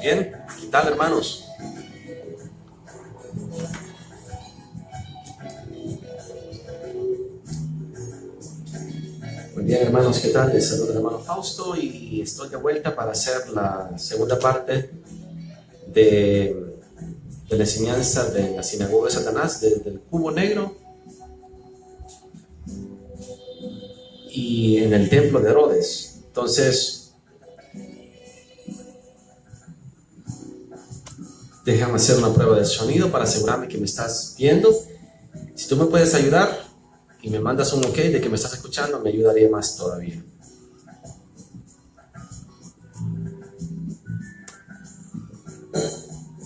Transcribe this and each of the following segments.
Bien, ¿qué tal, hermanos? Muy bien, hermanos, ¿qué tal? Les saluda el hermano Fausto y estoy de vuelta para hacer la segunda parte de la enseñanza de la sinagoga de Satanás, desde el cubo negro y en el templo de Herodes. Entonces, déjame hacer una prueba de sonido para asegurarme que me estás viendo. Si tú me puedes ayudar y me mandas un ok de que me estás escuchando, me ayudaría más todavía.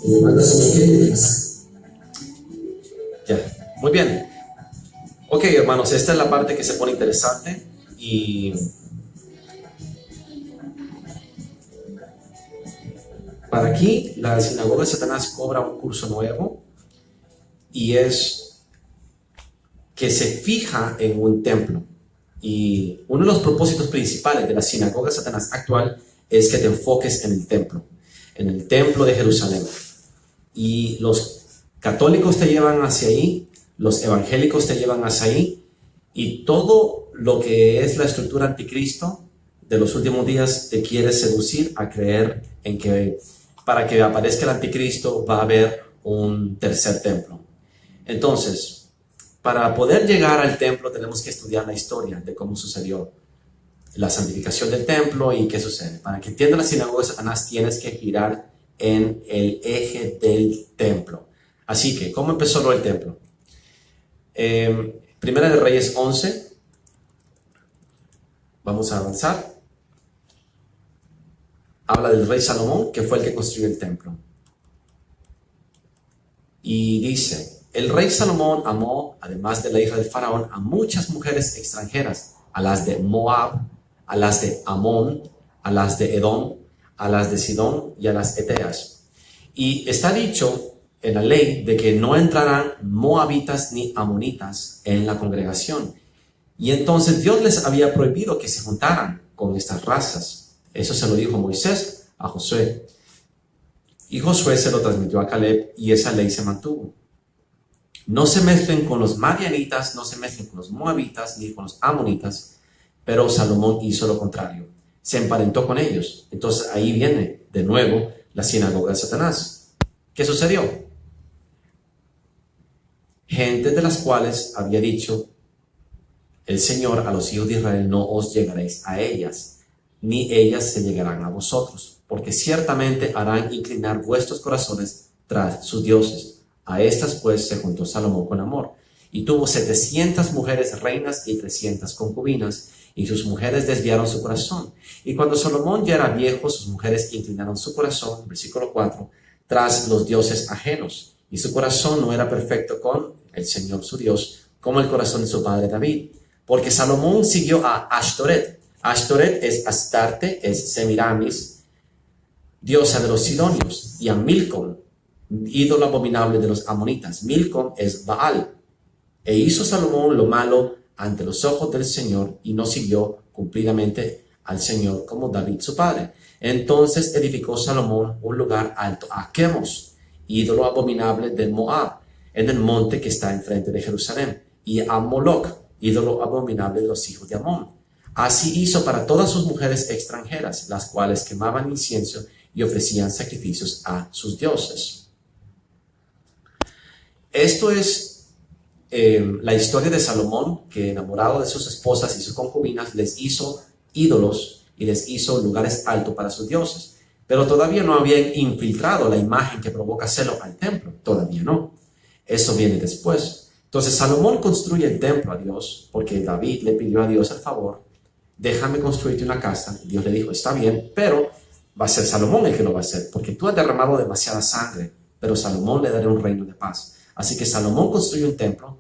Y me mandas un ok. Ya, muy bien. Ok, hermanos, esta es la parte que se pone interesante y para aquí la sinagoga de Satanás cobra un curso nuevo y es que se fija en un templo. Y uno de los propósitos principales de la sinagoga de Satanás actual es que te enfoques en el templo de Jerusalén. Y los católicos te llevan hacia ahí, los evangélicos te llevan hacia ahí, y todo lo que es la estructura anticristo de los últimos días te quiere seducir a creer en que para que aparezca el anticristo va a haber un tercer templo. Entonces, para poder llegar al templo tenemos que estudiar la historia de cómo sucedió la santificación del templo y qué sucede. Para que entiendas la sinagoga de Satanás tienes que girar en el eje del templo. Así que, ¿cómo empezó lo del templo? Primera de Reyes 11. Vamos a avanzar. Habla del rey Salomón, que fue el que construyó el templo. Y dice, el rey Salomón amó, además de la hija del faraón, a muchas mujeres extranjeras, a las de Moab, a las de Amón, a las de Edom, a las de Sidón y a las Eteas. Y está dicho en la ley de que no entrarán moabitas ni amonitas en la congregación. Y entonces Dios les había prohibido que se juntaran con estas razas. Eso se lo dijo Moisés a Josué. Y Josué se lo transmitió a Caleb y esa ley se mantuvo. No se mezclen con los madianitas, no se mezclen con los moabitas ni con los amonitas, pero Salomón hizo lo contrario. Se emparentó con ellos. Entonces ahí viene de nuevo la sinagoga de Satanás. ¿Qué sucedió? Gente de las cuales había dicho el Señor a los hijos de Israel, no os llegaréis a ellas, ni ellas se llegarán a vosotros, porque ciertamente harán inclinar vuestros corazones tras sus dioses. A estas pues se juntó Salomón con amor, y tuvo 700 mujeres reinas y 300 concubinas, y sus mujeres desviaron su corazón. Y cuando Salomón ya era viejo, sus mujeres inclinaron su corazón, versículo 4, tras los dioses ajenos, y su corazón no era perfecto con el Señor su Dios, como el corazón de su padre David, porque Salomón siguió a Ashtoret. Ashtoret es Astarte, es Semiramis, diosa de los sidonios, y a Milcom, ídolo abominable de los amonitas. Milcom es Baal. E hizo Salomón lo malo ante los ojos del Señor y no siguió cumplidamente al Señor como David su padre. Entonces edificó Salomón un lugar alto a Quemos, ídolo abominable de Moab, en el monte que está enfrente de Jerusalén, y a Moloc, ídolo abominable de los hijos de Amón. Así hizo para todas sus mujeres extranjeras, las cuales quemaban incienso y ofrecían sacrificios a sus dioses. Esto es la historia de Salomón, que enamorado de sus esposas y sus concubinas, les hizo ídolos y les hizo lugares altos para sus dioses. Pero todavía no habían infiltrado la imagen que provoca celo al templo. Todavía no. Eso viene después. Entonces Salomón construye el templo a Dios porque David le pidió a Dios el favor. Déjame construirte una casa. Dios le dijo, está bien, pero va a ser Salomón el que lo va a hacer, porque tú has derramado demasiada sangre, pero Salomón le dará un reino de paz. Así que Salomón construye un templo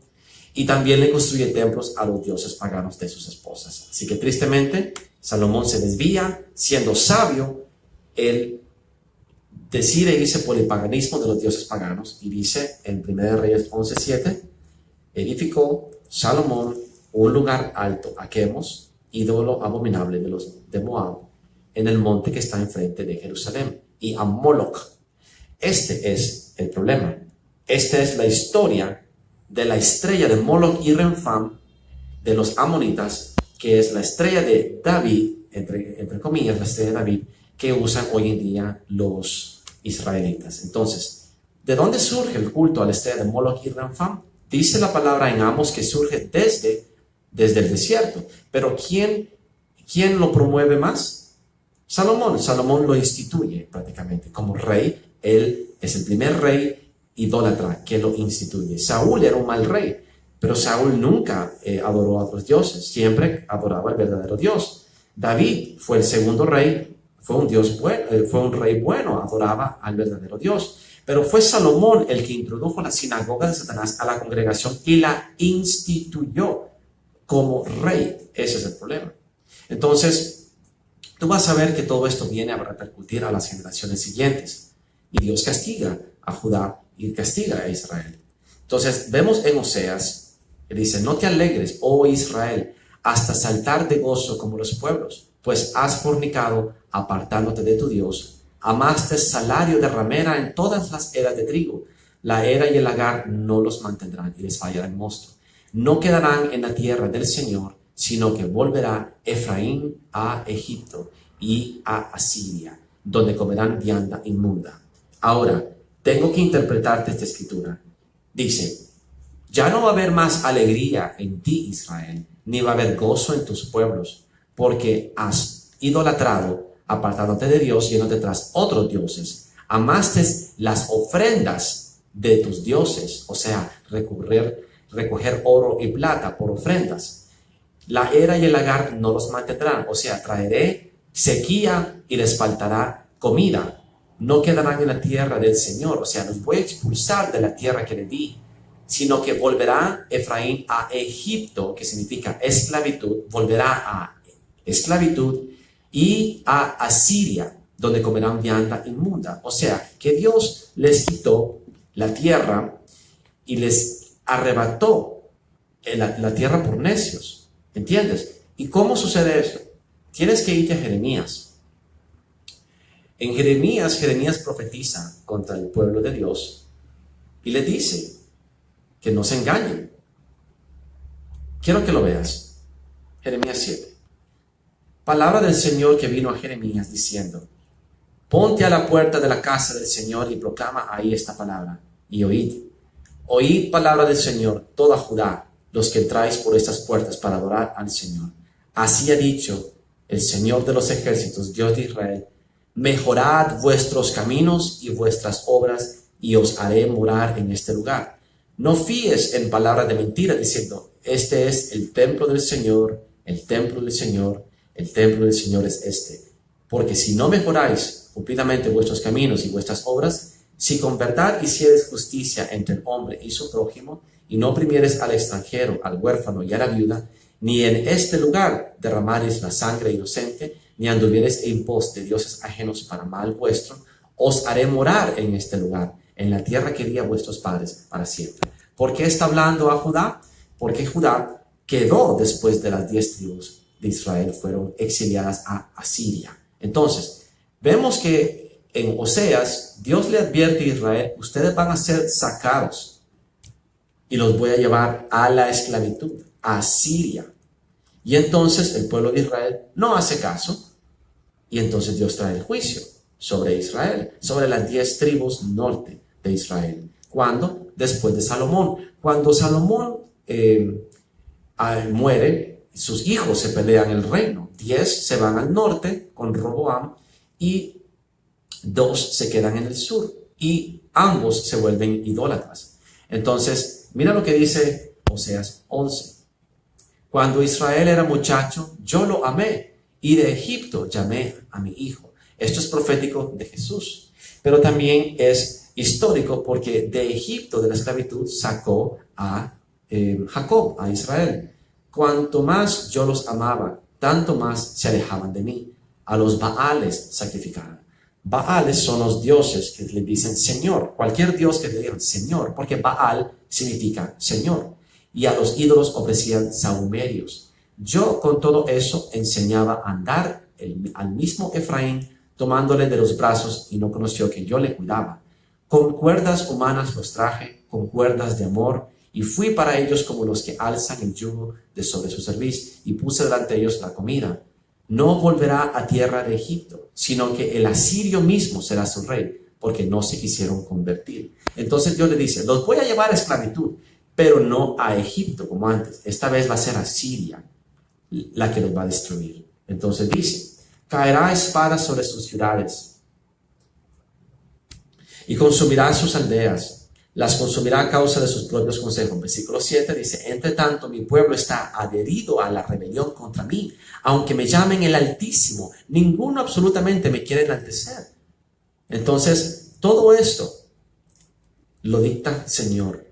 y también le construye templos a los dioses paganos de sus esposas. Así que tristemente, Salomón se desvía, siendo sabio, él decir e irse por el paganismo de los dioses paganos. Y dice en 1 Reyes 11:7, edificó Salomón un lugar alto a Quemos, ídolo abominable de Moab, en el monte que está enfrente de Jerusalén, y a Moloch. Este es el problema. Esta es la historia de la estrella de Moloch y Renfán de los amonitas, que es la estrella de David, entre comillas, la estrella de David, que usan hoy en día los israelitas. Entonces, ¿de dónde surge el culto a la estrella de Moloch y Renfán? Dice la palabra en Amos que surge desde el desierto. Pero ¿quién lo promueve más? Salomón. Salomón lo instituye prácticamente como rey. Él es el primer rey idólatra que lo instituye. Saúl era un mal rey, pero Saúl nunca adoró a otros dioses, siempre adoraba al verdadero Dios. David fue el segundo rey, fue un rey bueno, adoraba al verdadero Dios. Pero fue Salomón el que introdujo la sinagoga de Satanás a la congregación y la instituyó como rey. Ese es el problema. Entonces, tú vas a ver que todo esto viene a repercutir a las generaciones siguientes. Y Dios castiga a Judá y castiga a Israel. Entonces, vemos en Oseas que dice: no te alegres, oh Israel, hasta saltar de gozo como los pueblos, pues has fornicado apartándote de tu Dios. Amaste salario de ramera en todas las eras de trigo. La era y el lagar no los mantendrán y les fallará el mosto. No quedarán en la tierra del Señor, sino que volverá Efraín a Egipto y a Asiria, donde comerán vianda inmunda. Ahora, tengo que interpretarte esta escritura. Dice: ya no va a haber más alegría en ti, Israel, ni va a haber gozo en tus pueblos, porque has idolatrado, apartándote de Dios, yéndote tras otros dioses. Amaste las ofrendas de tus dioses, o sea, recoger oro y plata por ofrendas. La era y el lagar no los mantendrán, o sea, traeré sequía y les faltará comida. No quedarán en la tierra del Señor, o sea, los voy a expulsar de la tierra que le di, sino que volverá Efraín a Egipto, que significa esclavitud, volverá a esclavitud, y a Asiria, donde comerán vianda inmunda. O sea, que Dios les quitó la tierra y les arrebató la tierra por necios. ¿Entiendes? ¿Y cómo sucede eso? Tienes que irte a Jeremías. En Jeremías profetiza contra el pueblo de Dios y le dice que no se engañen. Quiero que lo veas. Jeremías 7. Palabra del Señor que vino a Jeremías diciendo: ponte a la puerta de la casa del Señor y proclama ahí esta palabra, y oíd palabra del Señor, toda Judá, los que entráis por estas puertas para adorar al Señor. Así ha dicho el Señor de los ejércitos, Dios de Israel: mejorad vuestros caminos y vuestras obras, y os haré morar en este lugar. No fíes en palabras de mentira, diciendo: este es el templo del Señor, el templo del Señor, el templo del Señor es este. Porque si no mejoráis cumplidamente vuestros caminos y vuestras obras, si con verdad hicieres justicia entre el hombre y su prójimo, y no oprimieres al extranjero, al huérfano y a la viuda, ni en este lugar derramares la sangre inocente, ni anduvieres en pos de dioses ajenos para mal vuestro, os haré morar en este lugar, en la tierra que di a vuestros padres para siempre. ¿Por qué está hablando a Judá? Porque Judá quedó después de las 10 tribus de Israel, fueron exiliadas a Asiria. Entonces, vemos que en Oseas, Dios le advierte a Israel: ustedes van a ser sacados y los voy a llevar a la esclavitud, a Asiria. Y entonces el pueblo de Israel no hace caso, y entonces Dios trae el juicio sobre Israel, sobre las 10 tribus norte de Israel. ¿Cuándo? Después de Salomón. Cuando Salomón muere, sus hijos se pelean el reino. 10 se van al norte con Roboam y 2 se quedan en el sur, y ambos se vuelven idólatras. Entonces, mira lo que dice Oseas 11. Cuando Israel era muchacho, yo lo amé, y de Egipto llamé a mi hijo. Esto es profético de Jesús, pero también es histórico, porque de Egipto, de la esclavitud, sacó a Jacob, a Israel. Cuanto más yo los amaba, tanto más se alejaban de mí. A los Baales sacrificaban. Baales son los dioses que le dicen Señor. Cualquier dios que le digan Señor, porque Baal significa Señor. Y a los ídolos ofrecían sahumerios. Yo con todo eso enseñaba a andar al mismo Efraín, tomándole de los brazos, y no conoció que yo le cuidaba. Con cuerdas humanas los traje, con cuerdas de amor, y fui para ellos como los que alzan el yugo de sobre su cerviz, y puse delante de ellos la comida. No volverá a tierra de Egipto, sino que el asirio mismo será su rey, porque no se quisieron convertir. Entonces Dios le dice, los voy a llevar a esclavitud, pero no a Egipto como antes. Esta vez va a ser Asiria la que los va a destruir. Entonces dice, caerá espada sobre sus ciudades y consumirá sus aldeas, las consumirá a causa de sus propios consejos. Versículo 7 dice, entre tanto mi pueblo está adherido a la rebelión contra mí, aunque me llamen el Altísimo, ninguno absolutamente me quiere enaltecer. Entonces, todo esto lo dicta el Señor.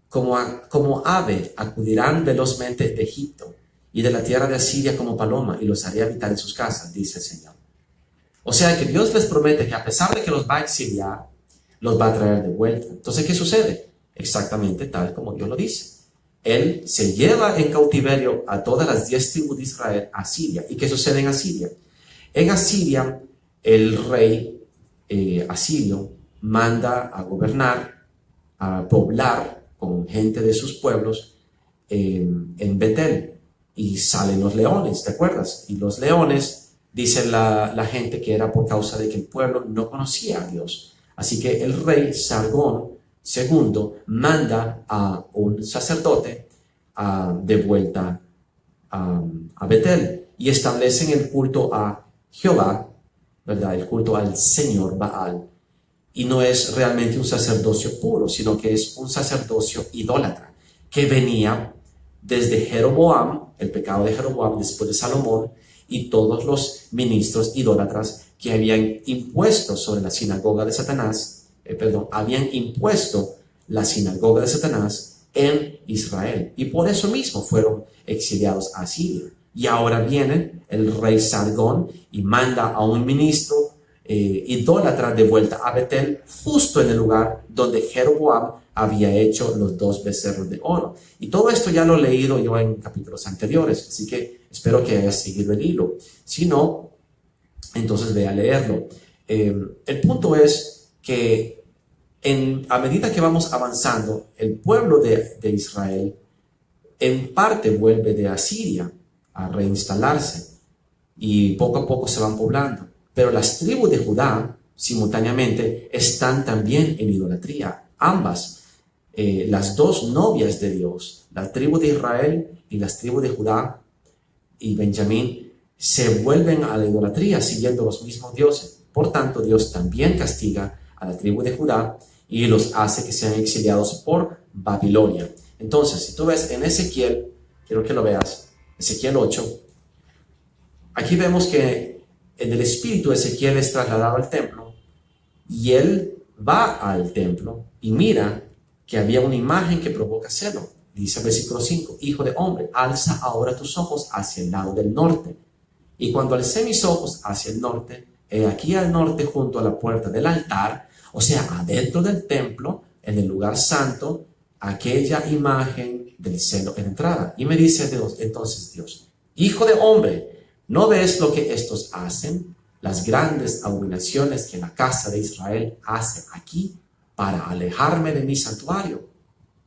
Como ave acudirán velozmente de Egipto y de la tierra de Asiria como paloma, y los haré habitar en sus casas, dice el Señor. O sea que Dios les promete que a pesar de que los va a exiliar, los va a traer de vuelta. Entonces, ¿qué sucede? Exactamente tal como Dios lo dice. Él se lleva en cautiverio a todas las 10 tribus de Israel a Asiria. ¿Y qué sucede en Asiria? En Asiria, el rey asirio manda a gobernar, a poblar con gente de sus pueblos en Betel. Y salen los leones, ¿te acuerdas? Y los leones, dice la gente, que era por causa de que el pueblo no conocía a Dios. Así que el rey Sargón II manda a un sacerdote de vuelta a Betel, y establecen el culto a Jehová, ¿verdad? El culto al Señor Baal. Y no es realmente un sacerdocio puro, sino que es un sacerdocio idólatra que venía desde Jeroboam, el pecado de Jeroboam después de Salomón, y todos los ministros idólatras que habían impuesto sobre la sinagoga de Satanás, habían impuesto la sinagoga de Satanás en Israel. Y por eso mismo fueron exiliados a Asiria. Y ahora viene el rey Sargón y manda a un ministro idólatra de vuelta a Betel, justo en el lugar donde Jeroboam había hecho los 2 becerros de oro. Y todo esto ya lo he leído yo en capítulos anteriores, así que espero que hayas seguido el hilo. Si no, entonces ve a leerlo. El punto es que a medida que vamos avanzando, el pueblo de Israel en parte vuelve de Asiria a reinstalarse, y poco a poco se van poblando. Pero las tribus de Judá simultáneamente están también en idolatría. Ambas, las 2 novias de Dios, la tribu de Israel y las tribus de Judá y Benjamín, se vuelven a la idolatría siguiendo los mismos dioses. Por tanto, Dios también castiga a la tribu de Judá y los hace que sean exiliados por Babilonia. Entonces, si tú ves en Ezequiel, quiero que lo veas, Ezequiel 8, aquí vemos que en el espíritu Ezequiel es trasladado al templo, y él va al templo y mira que había una imagen que provoca celo. Dice el versículo 5, hijo de hombre, alza ahora tus ojos hacia el lado del norte. Y cuando alcé mis ojos hacia el norte, he aquí al norte junto a la puerta del altar, o sea, adentro del templo, en el lugar santo, aquella imagen del celo en entrada. Y me dice entonces Dios, hijo de hombre, ¿no ves lo que estos hacen? Las grandes abominaciones que la casa de Israel hace aquí para alejarme de mi santuario.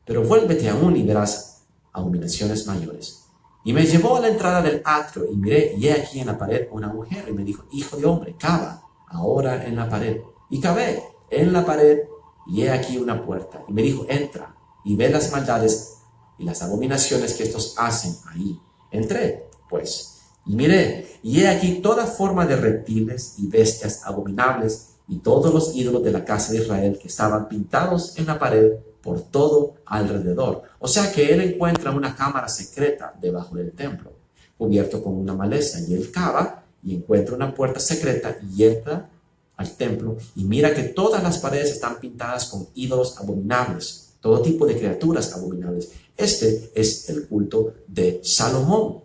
Pero vuélvete aún y verás abominaciones mayores. Y me llevó a la entrada del atrio y miré, y he aquí en la pared una mujer, y me dijo, hijo de hombre, cava ahora en la pared. Y cavé en la pared, y he aquí una puerta. Y me dijo, entra y ve las maldades y las abominaciones que estos hacen ahí. Entré, pues, y miré, y he aquí toda forma de reptiles y bestias abominables, y todos los ídolos de la casa de Israel que estaban pintados en la pared por todo alrededor. O sea que él encuentra una cámara secreta debajo del templo, cubierto con una maleza, y él cava y encuentra una puerta secreta y entra al templo y mira que todas las paredes están pintadas con ídolos abominables, todo tipo de criaturas abominables. Este es el culto de Salomón.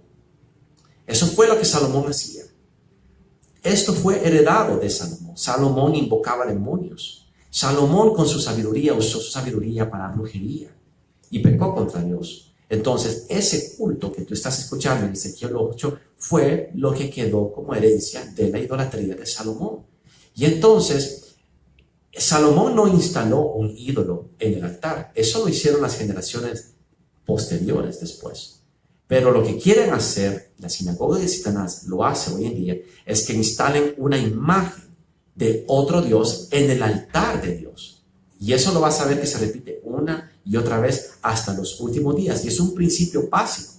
Eso fue lo que Salomón hacía. Esto fue heredado de Salomón. Salomón invocaba demonios. Salomón con su sabiduría usó su sabiduría para brujería y pecó contra Dios. Entonces, ese culto que tú estás escuchando en Ezequiel 8 fue lo que quedó como herencia de la idolatría de Salomón. Y entonces, Salomón no instaló un ídolo en el altar. Eso lo hicieron las generaciones posteriores después. Pero lo que quieren hacer, la sinagoga de Satanás lo hace hoy en día, es que instalen una imagen de otro Dios en el altar de Dios. Y eso lo vas a ver que se repite una y otra vez hasta los últimos días. Y es un principio básico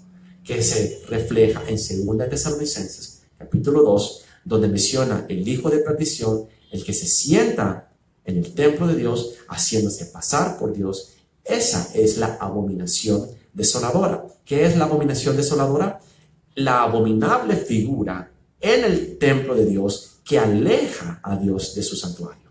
que se refleja en 2 Tesalonicenses, capítulo 2, donde menciona el hijo de perdición, el que se sienta en el templo de Dios, haciéndose pasar por Dios. Esa es la abominación desoladora. ¿Qué es la abominación desoladora? La abominable figura en el templo de Dios que aleja a Dios de su santuario.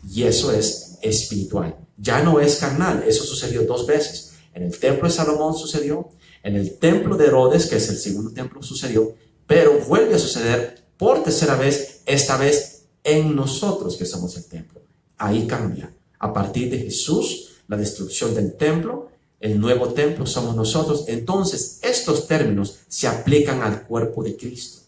Y eso es espiritual. Ya no es carnal. Eso sucedió 2 veces. En el templo de Salomón sucedió. En el templo de Herodes, que es el segundo templo, sucedió. Pero vuelve a suceder por tercera vez, esta vez en nosotros que somos el templo. Ahí cambia. A partir de Jesús, la destrucción del templo, el nuevo templo somos nosotros. Entonces, estos términos se aplican al cuerpo de Cristo.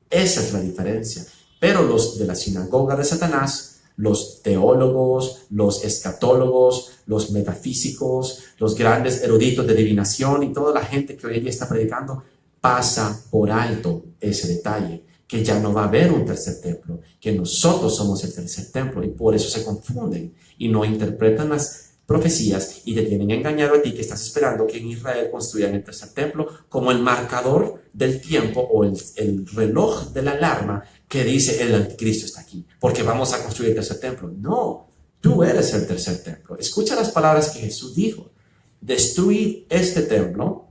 Esa es la diferencia. Pero los de la sinagoga de Satanás, los teólogos, los escatólogos, los metafísicos, los grandes eruditos de adivinación y toda la gente que hoy en día está predicando, pasa por alto ese detalle, que ya no va a haber un tercer templo, que nosotros somos el tercer templo, y por eso se confunden y no interpretan las profecías y te tienen engañado a ti que estás esperando que en Israel construyan el tercer templo como el marcador del tiempo o el reloj de la alarma que dice el anticristo está aquí, porque vamos a construir el tercer templo. No, tú eres el tercer templo. Escucha las palabras que Jesús dijo: destruid este templo,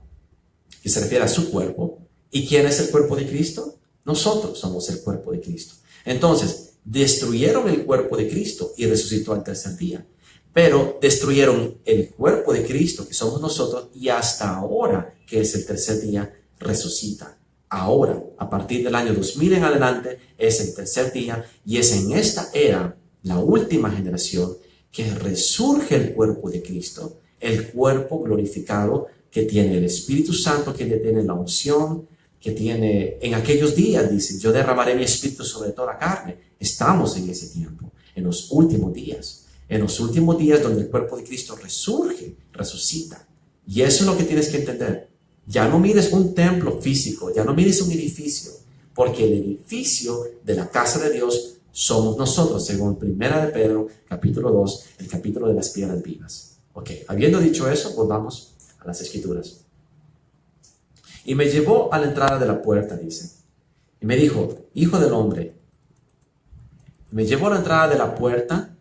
que se refiere a su cuerpo. ¿Y quién es el cuerpo de Cristo? Nosotros somos el cuerpo de Cristo. Entonces, destruyeron el cuerpo de Cristo y resucitó al tercer día. Pero destruyeron el cuerpo de Cristo, que somos nosotros, y hasta ahora, que es el tercer día, resucita. Ahora, a partir del año 2000 en adelante, es el tercer día, y es en esta era, la última generación, que resurge el cuerpo de Cristo, el cuerpo glorificado que tiene el Espíritu Santo, que tiene la unción, que tiene en aquellos días, dice, yo derramaré mi espíritu sobre toda carne. Estamos en ese tiempo, en los últimos días. En los últimos días donde el cuerpo de Cristo resurge, resucita. Y eso es lo que tienes que entender. Ya no mires un templo físico, ya no mires un edificio, porque el edificio de la casa de Dios somos nosotros, según 1 de Pedro, capítulo 2, el capítulo de las piedras vivas. Ok, habiendo dicho eso, pues vamos a las Escrituras. Y me llevó a la entrada de la puerta, dice, y me dijo, hijo del hombre, me llevó a la entrada de la puerta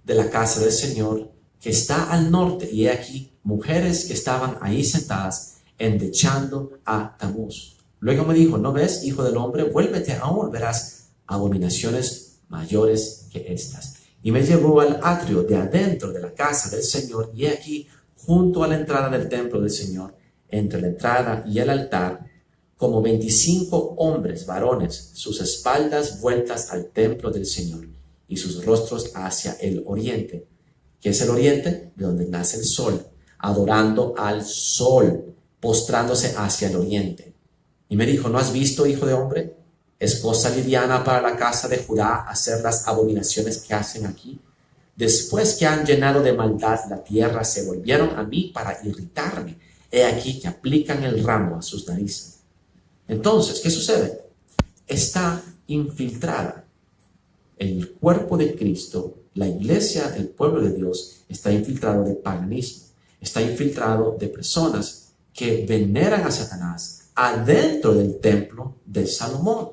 de la casa del Señor, que está al norte, y he aquí mujeres que estaban ahí sentadas, endechando a Tamuz. Luego me dijo, ¿no ves, hijo del hombre? Vuélvete aún, verás abominaciones mayores que estas. Y me llevó al atrio de adentro de la casa del Señor, y he aquí, junto a la entrada del templo del Señor, entre la entrada y el altar, como 25 hombres, varones, sus espaldas vueltas al templo del Señor, y sus rostros hacia el oriente. ¿Qué es el oriente? De donde nace el sol, adorando al sol, postrándose hacia el oriente. Y me dijo, ¿no has visto, hijo de hombre? ¿Es cosa liviana para la casa de Judá hacer las abominaciones que hacen aquí? Después que han llenado de maldad la tierra, se volvieron a mí para irritarme. He aquí que aplican el ramo a sus narices. Entonces, ¿qué sucede? Está infiltrada. El cuerpo de Cristo, la iglesia, el pueblo de Dios, está infiltrado de paganismo. Está infiltrado de personas que veneran a Satanás adentro del templo de Salomón.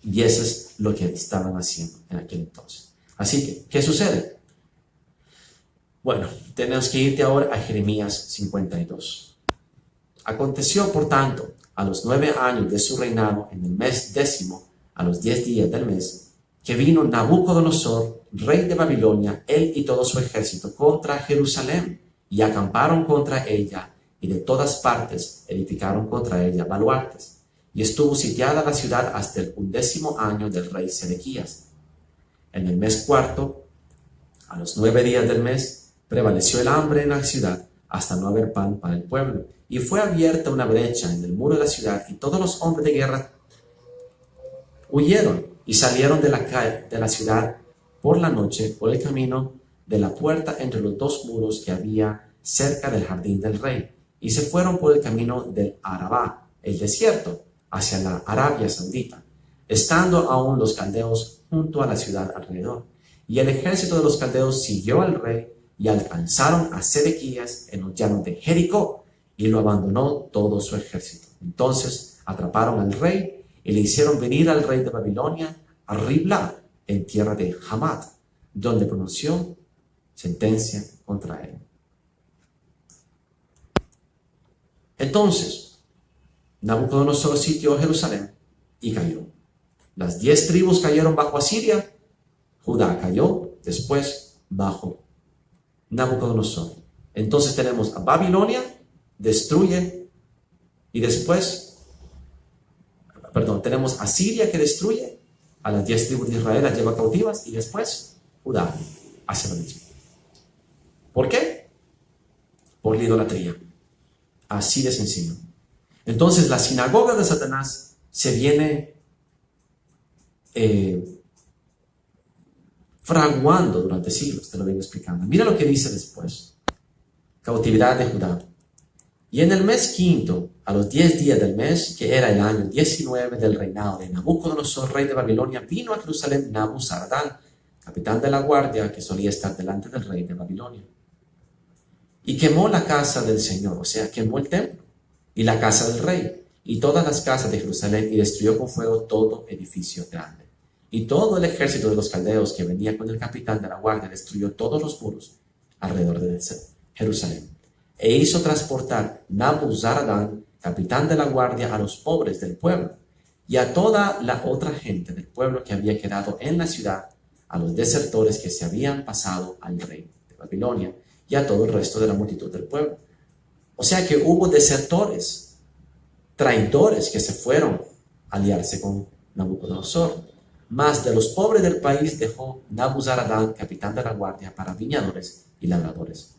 Y eso es lo que estaban haciendo en aquel entonces. Así que, ¿qué sucede? Bueno, tenemos que irte ahora a Jeremías 52. Aconteció, por tanto, a los 9 años de su reinado, en el mes 10º, a los 10 días del mes, que vino Nabucodonosor, rey de Babilonia, él y todo su ejército, contra Jerusalén, y acamparon contra ella, y de todas partes edificaron contra ella baluartes. y estuvo sitiada la ciudad hasta el 11º año del rey Sedequías. En el mes cuarto, a los 9 días del mes, prevaleció el hambre en la ciudad hasta no haber pan para el pueblo. Y fue abierta una brecha en el muro de la ciudad, y todos los hombres de guerra huyeron y salieron de la ciudad por la noche por el camino de la puerta entre los dos muros que había cerca del jardín del rey, y se fueron por el camino del Arabá, el desierto, hacia la Arabia Saudita, estando aún los caldeos junto a la ciudad alrededor. Y el ejército de los caldeos siguió al rey y alcanzaron a Sedequías en los llanos de Jericó, y lo abandonó todo su ejército. Entonces atraparon al rey y le hicieron venir al rey de Babilonia a Ribla, en tierra de Hamat, donde pronunció sentencia contra él. Entonces Nabucodonosor sitió Jerusalén y cayó. Las 10 tribus cayeron bajo Asiria. Judá cayó después bajo Nabucodonosor. Entonces tenemos a Babilonia, destruye, y después, tenemos a Asiria que destruye a las 10 tribus de Israel, las lleva cautivas, y después Judá hace lo mismo. ¿Por qué? Por la idolatría. Así de sencillo. Entonces la sinagoga de Satanás se viene fraguando durante siglos, te lo vengo explicando. Mira lo que dice después. Cautividad de Judá. Y en el mes quinto, a los 10 días del mes, que era el año 19 del reinado de Nabucodonosor, rey de Babilonia, vino a Jerusalén Nabuzaradán, capitán de la guardia, que solía estar delante del rey de Babilonia. Y quemó la casa del Señor, o sea, quemó el templo, y la casa del rey, y todas las casas de Jerusalén, y destruyó con fuego todo edificio grande. Y todo el ejército de los caldeos que venía con el capitán de la guardia destruyó todos los muros alrededor de Jerusalén. E hizo transportar Nabuzaradán, capitán de la guardia, a los pobres del pueblo, y a toda la otra gente del pueblo que había quedado en la ciudad, a los desertores que se habían pasado al rey de Babilonia, y a todo el resto de la multitud del pueblo. O sea que hubo desertores, traidores que se fueron a aliarse con Nabucodonosor. Mas de los pobres del país dejó Nabuzaradán, capitán de la guardia, para viñadores y labradores.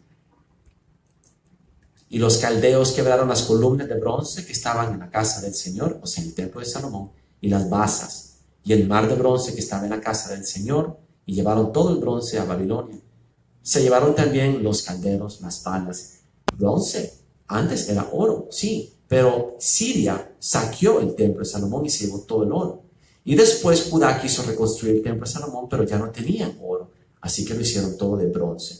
Y los caldeos quebraron las columnas de bronce que estaban en la casa del Señor, o sea, en el templo de Salomón, y las basas, y el mar de bronce que estaba en la casa del Señor, y llevaron todo el bronce a Babilonia. Se llevaron también los calderos, las palas, bronce. Antes era oro, sí, pero Siria saqueó el templo de Salomón y se llevó todo el oro. Y después Judá quiso reconstruir el templo de Salomón, pero ya no tenían oro, así que lo hicieron todo de bronce.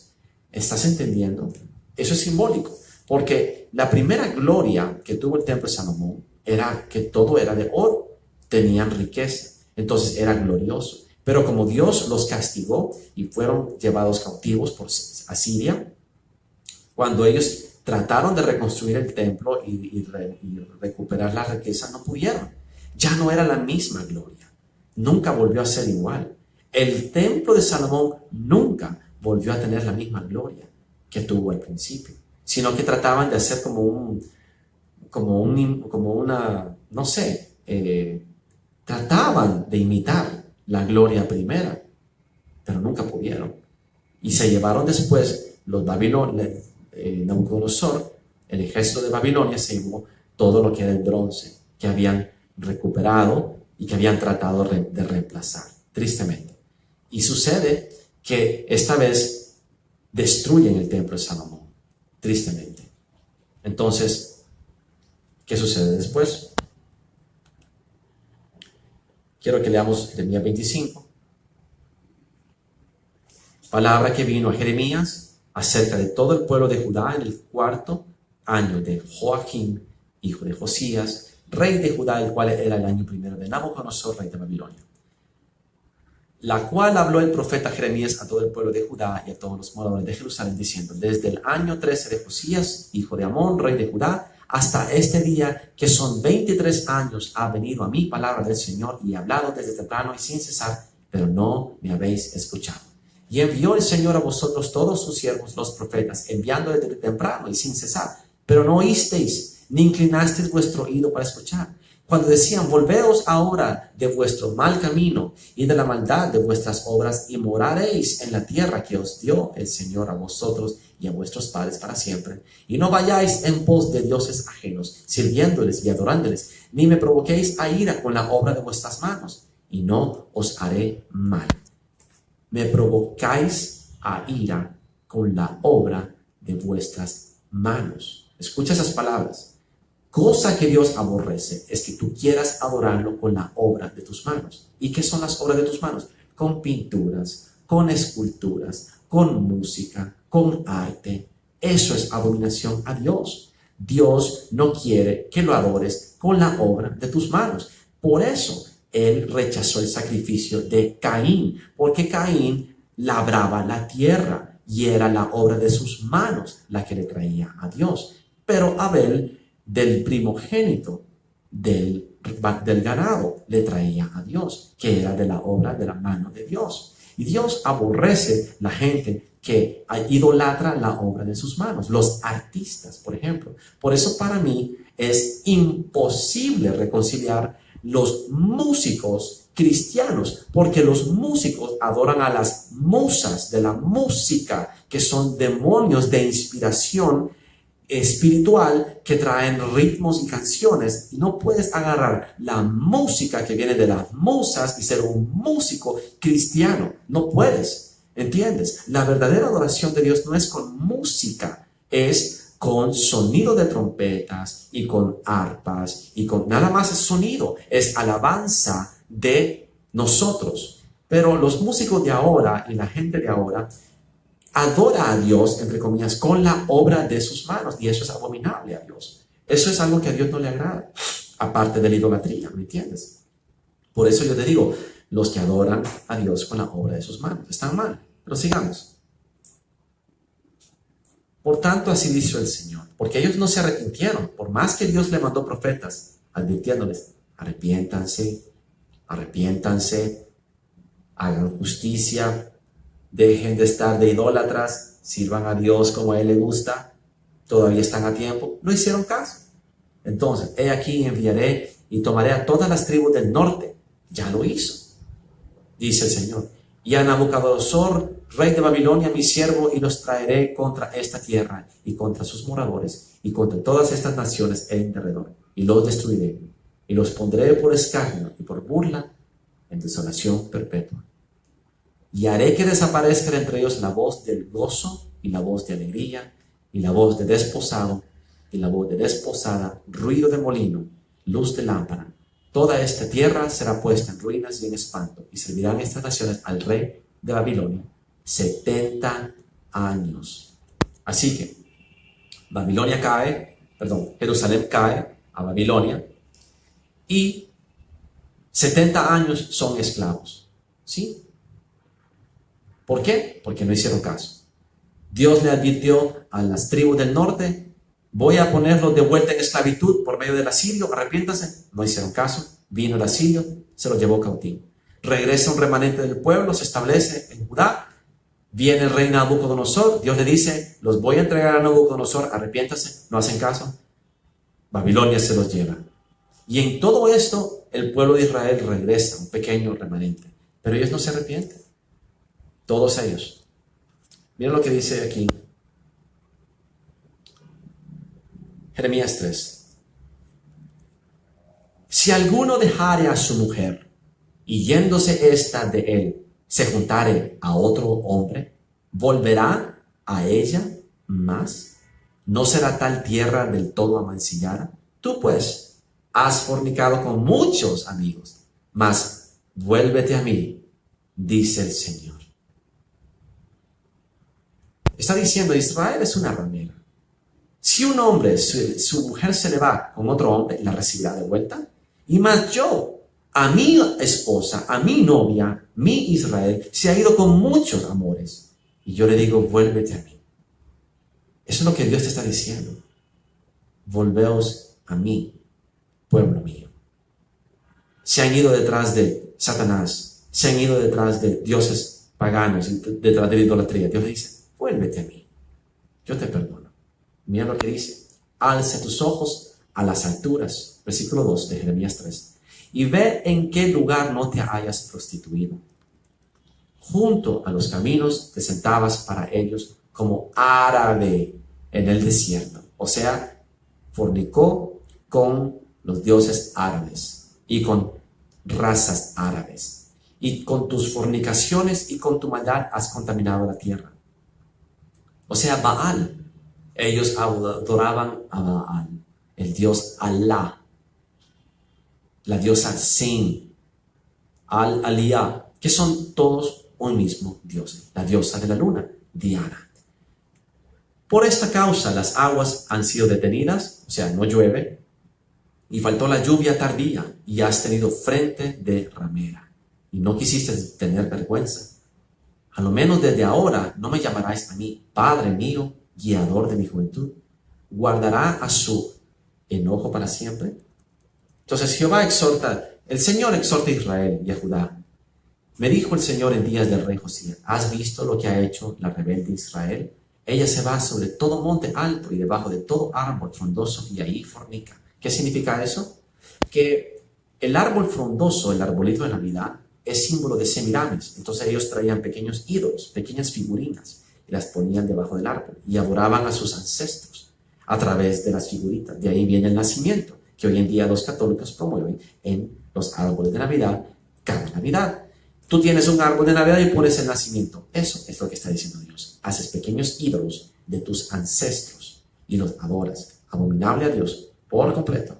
¿Estás entendiendo? Eso es simbólico, porque la primera gloria que tuvo el templo de Salomón era que todo era de oro, tenían riqueza, entonces era glorioso. Pero como Dios los castigó y fueron llevados cautivos por Asiria, cuando ellos trataron de reconstruir el templo y recuperar la riqueza, no pudieron. Ya no era la misma gloria. Nunca volvió a ser igual. El templo de Salomón nunca volvió a tener la misma gloria que tuvo al principio, sino que trataban de hacer trataban de imitar la gloria primera, pero nunca pudieron. Y se llevaron después los Nabucodonosor, el ejército de Babilonia, se llevó todo lo que era el bronce que habían recuperado y que habían tratado de reemplazar, tristemente. Y sucede que esta vez destruyen el templo de Salomón, tristemente. Entonces, ¿qué sucede después? Quiero que leamos Jeremías 25. Palabra que vino a Jeremías acerca de todo el pueblo de Judá en el 4º año de Joaquín, hijo de Josías, rey de Judá, el cual era el año primero de Nabucodonosor, rey de Babilonia. La cual habló el profeta Jeremías a todo el pueblo de Judá y a todos los moradores de Jerusalén, diciendo: desde el año 13 de Josías, hijo de Amón, rey de Judá, hasta este día, que son 23 años, ha venido a mí palabra del Señor, y he hablado desde temprano y sin cesar, pero no me habéis escuchado. Y envió el Señor a vosotros todos sus siervos, los profetas, enviando desde temprano y sin cesar, pero no oísteis, ni inclinasteis vuestro oído para escuchar. Cuando decían, volveos ahora de vuestro mal camino y de la maldad de vuestras obras y moraréis en la tierra que os dio el Señor a vosotros y a vuestros padres para siempre. Y no vayáis en pos de dioses ajenos, sirviéndoles y adorándoles, ni me provoquéis a ira con la obra de vuestras manos, y no os haré mal. Me provocáis a ira con la obra de vuestras manos. Escucha esas palabras. Cosa que Dios aborrece es que tú quieras adorarlo con la obra de tus manos. ¿Y qué son las obras de tus manos? Con pinturas, con esculturas, con música, con arte. Eso es abominación a Dios. Dios no quiere que lo adores con la obra de tus manos. Por eso Él rechazó el sacrificio de Caín, porque Caín labraba la tierra y era la obra de sus manos la que le traía a Dios. Pero Abel, del primogénito del ganado, le traía a Dios, que era de la obra de la mano de Dios. Y Dios aborrece la gente que idolatra la obra de sus manos, los artistas, por ejemplo. Por eso para mí es imposible reconciliar los músicos cristianos, porque los músicos adoran a las musas de la música, que son demonios de inspiración espiritual que traen ritmos y canciones, y no puedes agarrar la música que viene de las musas y ser un músico cristiano. No puedes, ¿entiendes? La verdadera adoración de Dios no es con música, es con sonido de trompetas y con arpas y con nada más es sonido, es alabanza de nosotros. Pero los músicos de ahora y la gente de ahora adora a Dios, entre comillas, con la obra de sus manos, y eso es abominable a Dios. Eso es algo que a Dios no le agrada, aparte de la idolatría, ¿me entiendes? Por eso yo te digo, los que adoran a Dios con la obra de sus manos están mal, pero sigamos. Por tanto, así dice el Señor, porque ellos no se arrepintieron, por más que Dios le mandó profetas, advirtiéndoles, arrepiéntanse, hagan justicia, dejen de estar de idólatras, sirvan a Dios como a Él le gusta, todavía están a tiempo. No hicieron caso. Entonces, he aquí enviaré y tomaré a todas las tribus del norte. Ya lo hizo, dice el Señor. Y a Nabucodonosor, rey de Babilonia, mi siervo, y los traeré contra esta tierra y contra sus moradores y contra todas estas naciones en derredor. Y los destruiré y los pondré por escarnio y por burla en desolación perpetua. Y haré que desaparezca entre ellos la voz del gozo y la voz de alegría y la voz de desposado y la voz de desposada, ruido de molino, luz de lámpara. Toda esta tierra será puesta en ruinas y en espanto, y servirán estas naciones al rey de Babilonia 70 años. Así que Jerusalén cae a Babilonia y 70 años son esclavos. ¿Sí? ¿Por qué? Porque no hicieron caso. Dios le advirtió a las tribus del norte, voy a ponerlos de vuelta en esclavitud por medio del asirio, arrepiéntanse. No hicieron caso, vino el asirio, se los llevó cautivo. Regresa un remanente del pueblo, se establece en Judá, viene el rey Nabucodonosor, Dios le dice, los voy a entregar a Nabucodonosor, arrepiéntanse, no hacen caso. Babilonia se los lleva. Y en todo esto, el pueblo de Israel regresa, un pequeño remanente, pero ellos no se arrepienten. Todos ellos. Miren lo que dice aquí. Jeremías 3. Si alguno dejare a su mujer, y yéndose ésta de él, se juntare a otro hombre, ¿volverá a ella más? ¿No será tal tierra del todo amancillada? Tú pues has fornicado con muchos amigos, mas vuélvete a mí, dice el Señor. Está diciendo, Israel es una ramera. Si un hombre, su mujer se le va con otro hombre, la recibirá de vuelta. Y más yo, a mi esposa, a mi novia, mi Israel, se ha ido con muchos amores. Y yo le digo, vuélvete a mí. Eso es lo que Dios te está diciendo. Volveos a mí, pueblo mío. Se han ido detrás de Satanás, se han ido detrás de dioses paganos, detrás de la idolatría. Dios le dice, vuélvete a mí, yo te perdono. Mira lo que dice, alza tus ojos a las alturas, versículo 2 de Jeremías 3. Y ve en qué lugar no te hayas prostituido. Junto a los caminos te sentabas para ellos como árabe en el desierto. O sea, fornicó con los dioses árabes y con razas árabes. Y con tus fornicaciones y con tu maldad has contaminado la tierra. O sea, Baal. Ellos adoraban a Baal, el dios Alá, la diosa Sin, Al-Aliyah, que son todos un mismo dios, la diosa de la luna, Diana. Por esta causa las aguas han sido detenidas, o sea, no llueve, y faltó la lluvia tardía, y has tenido frente de ramera, y no quisiste tener vergüenza. A lo menos desde ahora no me llamarás a mí, Padre mío, guiador de mi juventud. ¿Guardará a su enojo para siempre? Entonces Jehová exhorta, el Señor exhorta a Israel y a Judá. Me dijo el Señor en días del rey Josías, ¿has visto lo que ha hecho la rebelde Israel? Ella se va sobre todo monte alto y debajo de todo árbol frondoso y ahí fornica. ¿Qué significa eso? Que el árbol frondoso, el arbolito de Navidad, es símbolo de Semiramis. Entonces ellos traían pequeños ídolos, pequeñas figurinas, y las ponían debajo del árbol y adoraban a sus ancestros a través de las figuritas. De ahí viene el nacimiento, que hoy en día los católicos promueven en los árboles de Navidad cada Navidad. Tú tienes un árbol de Navidad y pones el nacimiento. Eso es lo que está diciendo Dios. Haces pequeños ídolos de tus ancestros y los adoras. Abominable a Dios por completo.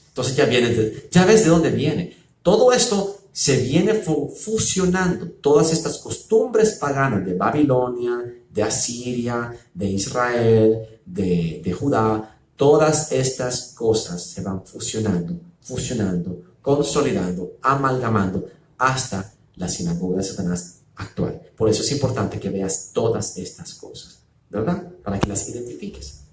Entonces ya ves de dónde viene. Todo esto se viene fusionando, todas estas costumbres paganas de Babilonia, de Asiria, de Israel, de Judá, todas estas cosas se van fusionando, consolidando, amalgamando hasta la sinagoga de Satanás actual. Por eso es importante que veas todas estas cosas, ¿verdad? Para que las identifiques.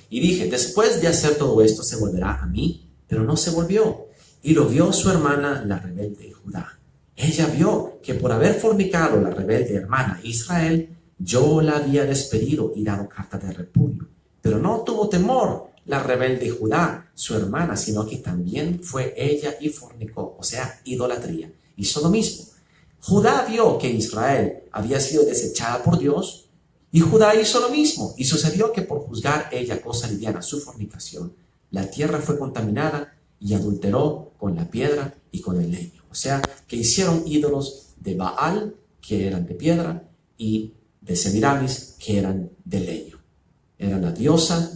Y dije, después de hacer todo esto se volverá a mí, pero no se volvió. Y lo vio su hermana, la rebelde Judá. Ella vio que por haber fornicado la rebelde hermana Israel, yo la había despedido y dado carta de repudio. Pero no tuvo temor la rebelde Judá, su hermana, sino que también fue ella y fornicó, o sea, idolatría. Hizo lo mismo. Judá vio que Israel había sido desechada por Dios, y Judá hizo lo mismo. Y sucedió que por juzgar ella cosa liviana su fornicación, la tierra fue contaminada y adulteró con la piedra y con el leño. O sea, que hicieron ídolos de Baal, que eran de piedra, y de Semiramis, que eran de leño. Era la diosa,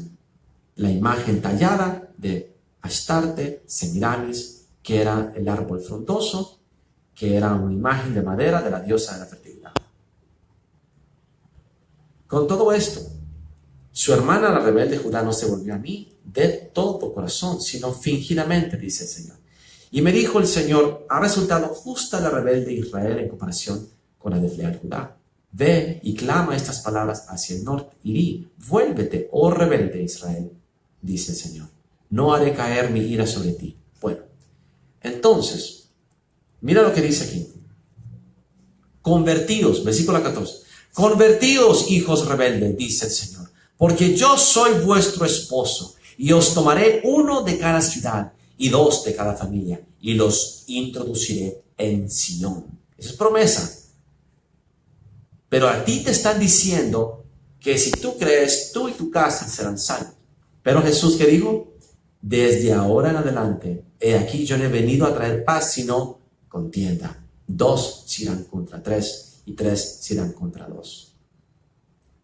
la imagen tallada de Astarte, Semiramis, que era el árbol frondoso, que era una imagen de madera de la diosa de la fertilidad. Con todo esto, su hermana, la rebelde Judá, no se volvió a mí de todo corazón, sino fingidamente, dice el Señor. Y me dijo el Señor, ha resultado justa la rebelde Israel en comparación con la desleal Judá. Ve y clama estas palabras hacia el norte y di, vuélvete, oh rebelde Israel, dice el Señor. No haré caer mi ira sobre ti. Bueno, entonces, mira lo que dice aquí. Convertíos, versículo 14. Convertíos, hijos rebeldes, dice el Señor, porque yo soy vuestro esposo, y os tomaré uno de cada ciudad y dos de cada familia, y los introduciré en Sión. Esa es promesa. Pero a ti te están diciendo que si tú crees, tú y tu casa serán salvos. Pero Jesús, ¿qué dijo? Desde ahora en adelante, he aquí yo no he venido a traer paz, sino contienda. 2 se irán contra 3 y 3 se irán contra 2.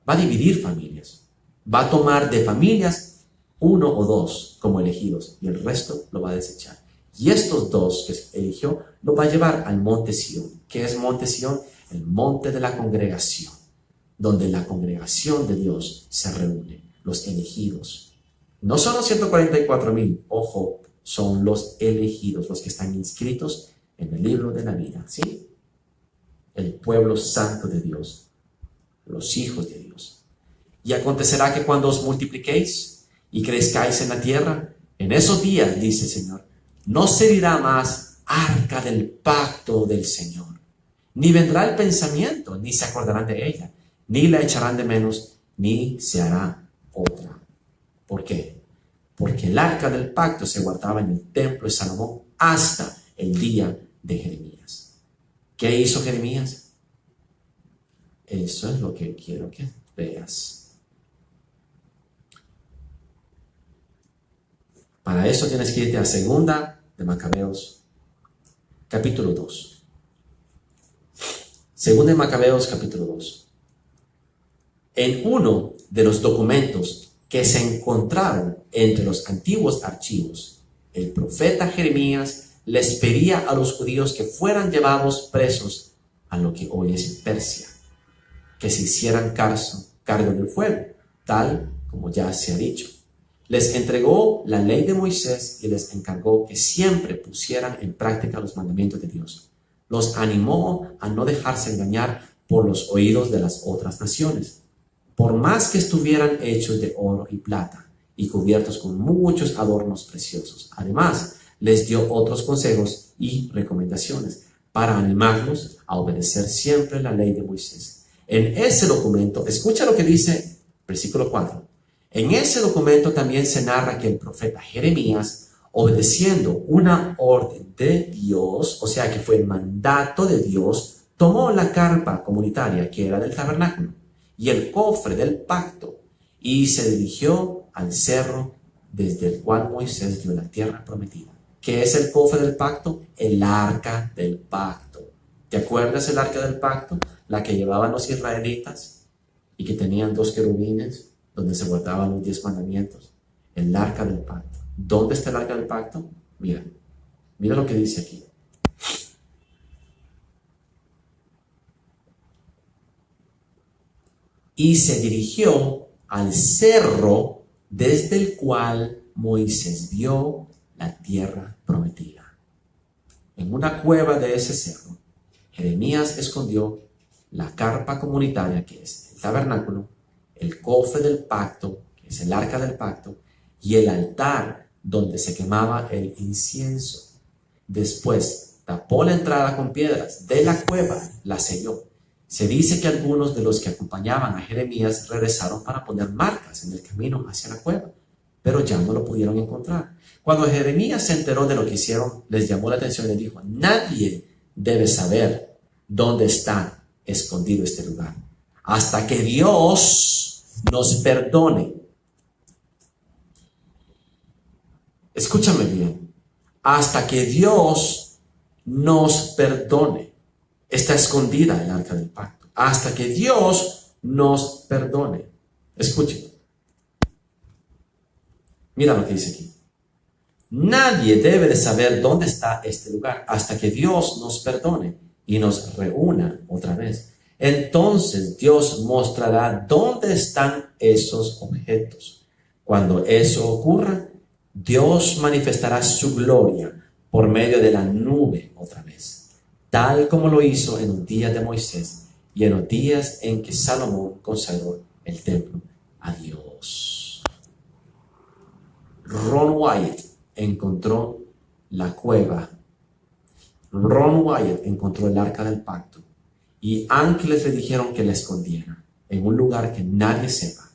Va a dividir familias. Va a tomar de familias 1 o 2 como elegidos y el resto lo va a desechar. Y estos 2 que eligió lo va a llevar al monte Sión. ¿Qué es monte Sión? El monte de la congregación, donde la congregación de Dios se reúne, los elegidos. No son los 144,000, ojo, son los elegidos, los que están inscritos en el libro de la vida, ¿sí? El pueblo santo de Dios, los hijos de Dios. Y acontecerá que cuando os multipliquéis y crezcáis en la tierra, en esos días, dice el Señor, no se dirá más arca del pacto del Señor. Ni vendrá el pensamiento, ni se acordarán de ella, ni la echarán de menos, ni se hará otra. ¿Por qué? porque el arca del pacto se guardaba en el templo de Salomón hasta el día de Jeremías. ¿Qué hizo Jeremías? Eso es lo que quiero que veas. Para eso tienes que irte a Segunda de Macabeos, capítulo 2. Segunda de Macabeos, capítulo 2. En uno de los documentos que se encontraron entre los antiguos archivos, el profeta Jeremías les pedía a los judíos que fueran llevados presos a lo que hoy es Persia, que se hicieran cargo del fuego, tal como ya se ha dicho. Les entregó la ley de Moisés y les encargó que siempre pusieran en práctica los mandamientos de Dios. Los animó a no dejarse engañar por los oídos de las otras naciones, por más que estuvieran hechos de oro y plata y cubiertos con muchos adornos preciosos. Además, les dio otros consejos y recomendaciones para animarlos a obedecer siempre la ley de Moisés. En ese documento, escucha lo que dice versículo 4. En ese documento también se narra que el profeta Jeremías, obedeciendo una orden de Dios, o sea que fue el mandato de Dios, tomó la carpa comunitaria que era del tabernáculo y el cofre del pacto y se dirigió al cerro desde el cual Moisés dio la tierra prometida. ¿Qué es el cofre del pacto? El arca del pacto. ¿Te acuerdas el arca del pacto? La que llevaban los israelitas y que tenían 2 querubines donde se guardaban los 10 mandamientos. El arca del pacto. ¿Dónde está el arca del pacto? Mira lo que dice aquí. Y se dirigió al cerro desde el cual Moisés vio la tierra prometida. En una cueva de ese cerro, Jeremías escondió la carpa comunitaria, que es el tabernáculo, el cofre del pacto, que es el arca del pacto, y el altar donde se quemaba el incienso. Después tapó la entrada con piedras de la cueva, la selló. Se dice que algunos de los que acompañaban a Jeremías regresaron para poner marcas en el camino hacia la cueva, pero ya no lo pudieron encontrar. Cuando Jeremías se enteró de lo que hicieron, les llamó la atención y les dijo: nadie debe saber dónde está escondido este lugar, hasta que Dios nos perdone. Escúchame bien, hasta que Dios nos perdone. Está escondida el arca del pacto, hasta que Dios nos perdone. Escuchen. Mira lo que dice aquí. Nadie debe de saber dónde está este lugar hasta que Dios nos perdone y nos reúna otra vez. Entonces Dios mostrará dónde están esos objetos. Cuando eso ocurra, Dios manifestará su gloria por medio de la nube otra vez, tal como lo hizo en los días de Moisés y en los días en que Salomón consagró el templo a Dios. Ron Wyatt encontró la cueva. Ron Wyatt encontró el arca del pacto y ángeles le dijeron que la escondiera en un lugar que nadie sepa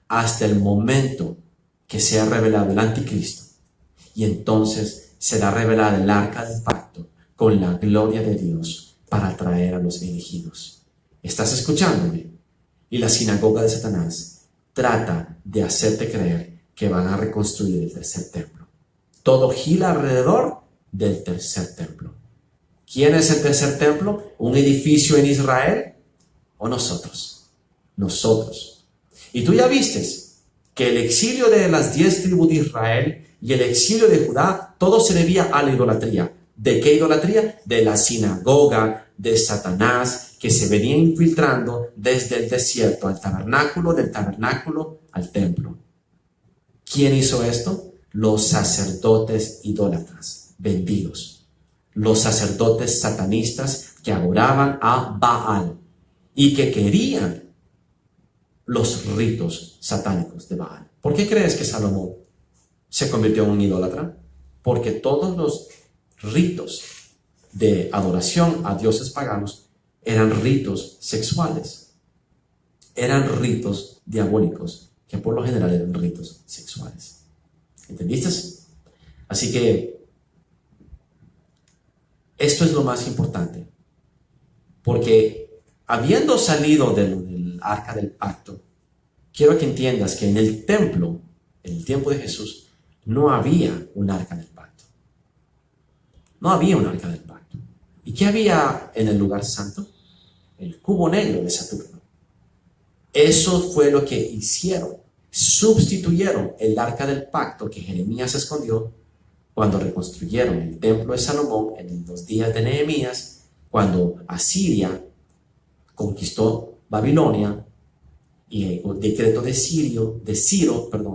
hasta el momento que sea revelado el anticristo, y entonces será revelada el arca del pacto con la gloria de Dios para atraer a los elegidos. ¿Estás escuchándome? Y la sinagoga de Satanás trata de hacerte creer que van a reconstruir el tercer templo. Todo gira alrededor del tercer templo. ¿Quién es el tercer templo? ¿Un edificio en Israel o nosotros? Nosotros. Y tú ya vistes que el exilio de las 10 tribus de Israel y el exilio de Judá, todo se debía a la idolatría. ¿De qué idolatría? De la sinagoga de Satanás, que se venía infiltrando desde el desierto al tabernáculo, del tabernáculo al templo. ¿Quién hizo esto? Los sacerdotes idólatras, vendidos. Los sacerdotes satanistas que adoraban a Baal y que querían los ritos satánicos de Baal. ¿Por qué crees que Salomón se convirtió en un idólatra? Porque todos los ritos de adoración a dioses paganos eran ritos sexuales, eran ritos diabólicos, que por lo general eran ritos sexuales. ¿Entendiste? Así que esto es lo más importante, porque habiendo salido del arca del pacto, quiero que entiendas que en el templo, en el tiempo de Jesús, no había un arca del pacto. No había un arca del pacto. ¿Y qué había en el lugar santo? El cubo negro de Saturno. Eso fue lo que hicieron. Sustituyeron el arca del pacto que Jeremías escondió cuando reconstruyeron el templo de Salomón en los días de Nehemías, cuando Asiria conquistó Babilonia y el decreto de Ciro,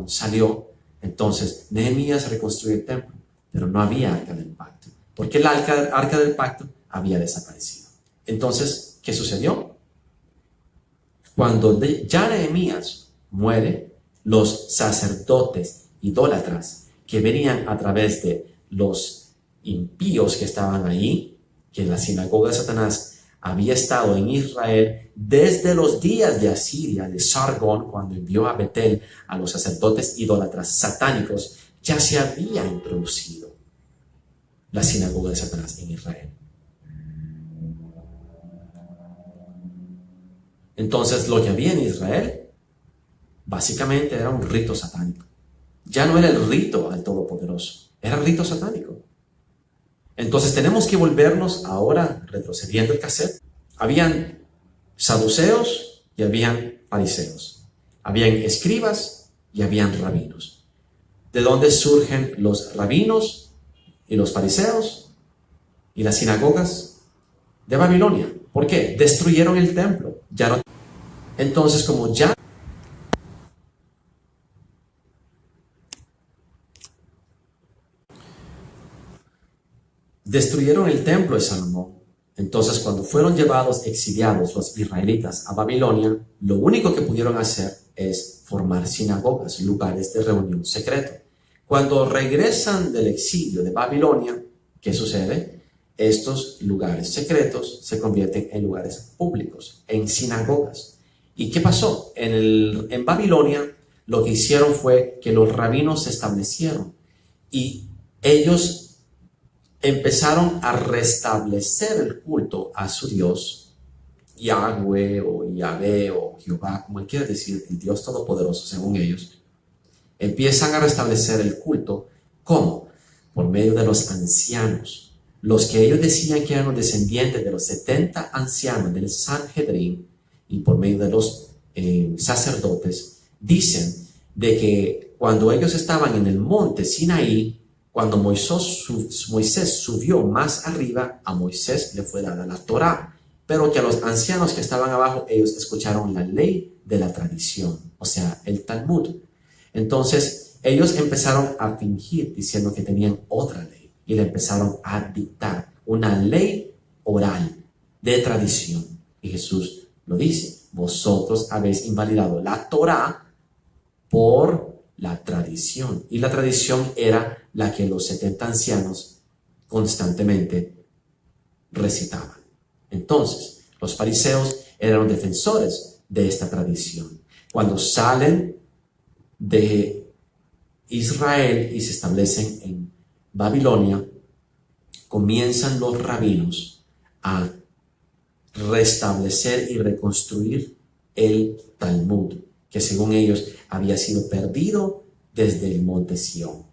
salió. Entonces Nehemías reconstruyó el templo, pero no había arca del pacto, porque el arca del pacto había desaparecido. Entonces, ¿qué sucedió? Cuando ya Nehemías muere, los sacerdotes idólatras que venían a través de los impíos que estaban ahí, que la sinagoga de Satanás había estado en Israel desde los días de Asiria, de Sargón, cuando envió a Betel a los sacerdotes idólatras satánicos, ya se había introducido la sinagoga de Satanás en Israel. Entonces, lo que había en Israel básicamente era un rito satánico. Ya no era el rito al Todopoderoso, era el rito satánico. Entonces tenemos que volvernos ahora, retrocediendo el cassette. Habían saduceos y habían fariseos. Habían escribas y habían rabinos. ¿De dónde surgen los rabinos y los fariseos y las sinagogas? De Babilonia. ¿Por qué? Destruyeron el templo. Ya no. Entonces, como ya destruyeron el templo de Salomón, entonces cuando fueron llevados exiliados los israelitas a Babilonia, lo único que pudieron hacer es formar sinagogas, lugares de reunión secreto. Cuando regresan del exilio de Babilonia, ¿qué sucede? Estos lugares secretos se convierten en lugares públicos, en sinagogas. ¿Y qué pasó? En Babilonia lo que hicieron fue que los rabinos se establecieron y ellos empezaron a restablecer el culto a su Dios, Yahweh o Yahvé o Jehová, como él quiere decir, el Dios Todopoderoso según ellos. Empiezan a restablecer el culto. ¿Cómo? Por medio de los ancianos, los que ellos decían que eran los descendientes de los 70 ancianos del Sanhedrin, y por medio de los sacerdotes, dicen de que cuando ellos estaban en el monte Sinaí, cuando Moisés subió más arriba, a Moisés le fue dada la Torá, pero que a los ancianos que estaban abajo, ellos escucharon la ley de la tradición, o sea, el Talmud. Entonces, ellos empezaron a fingir diciendo que tenían otra ley y le empezaron a dictar una ley oral de tradición. Y Jesús lo dice: vosotros habéis invalidado la Torá por la tradición. Y la tradición era la que los 70 ancianos constantemente recitaban. Entonces, los fariseos eran defensores de esta tradición. Cuando salen de Israel y se establecen en Babilonia, comienzan los rabinos a restablecer y reconstruir el Talmud, que según ellos había sido perdido desde el monte Sión,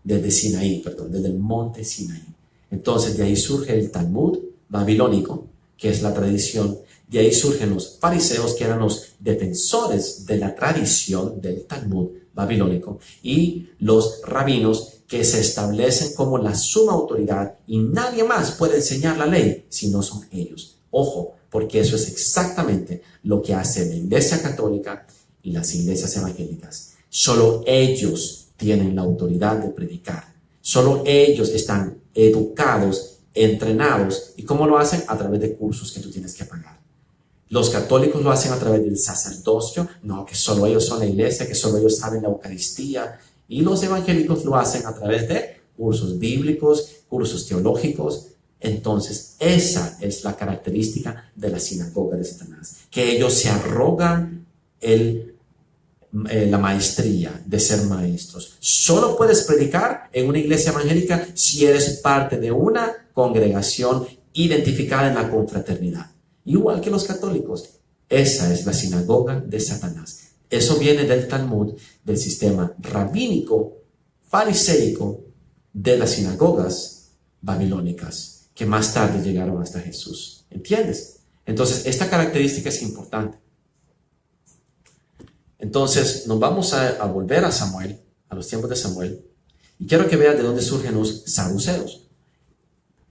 desde el monte Sinaí. Entonces de ahí surge el Talmud babilónico, que es la tradición. De ahí surgen los fariseos, que eran los defensores de la tradición del Talmud babilónico, y los rabinos, que se establecen como la suma autoridad y nadie más puede enseñar la ley si no son ellos. Ojo, porque eso es exactamente lo que hace la Iglesia Católica y las iglesias evangélicas. Solo ellos tienen la autoridad de predicar. Solo ellos están educados, entrenados. ¿Y cómo lo hacen? A través de cursos que tú tienes que pagar. Los católicos lo hacen a través del sacerdocio. No, que solo ellos son la iglesia, que solo ellos saben la Eucaristía. Y los evangélicos lo hacen a través de cursos bíblicos, cursos teológicos. Entonces, esa es la característica de la sinagoga de Satanás, que ellos se arrogan la maestría de ser maestros. Solo puedes predicar en una iglesia evangélica si eres parte de una congregación identificada en la confraternidad. Igual que los católicos. Esa es la sinagoga de Satanás. Eso viene del Talmud, del sistema rabínico, fariseico de las sinagogas babilónicas, que más tarde llegaron hasta Jesús. ¿Entiendes? Entonces, esta característica es importante. Entonces, nos vamos a volver a Samuel, a los tiempos de Samuel, y quiero que veas de dónde surgen los saduceos.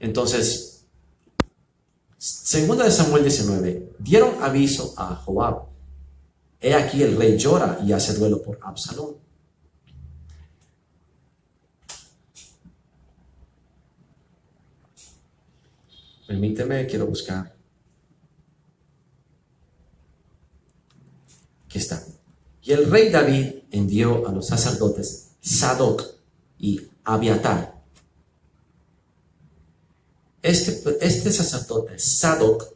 Entonces, segunda de Samuel 19, dieron aviso a Joab. He aquí el rey llora y hace duelo por Absalón. Permíteme, quiero buscar. Aquí está. Y el rey David envió a los sacerdotes Sadoc y Abiatar. Este sacerdote, Sadoc,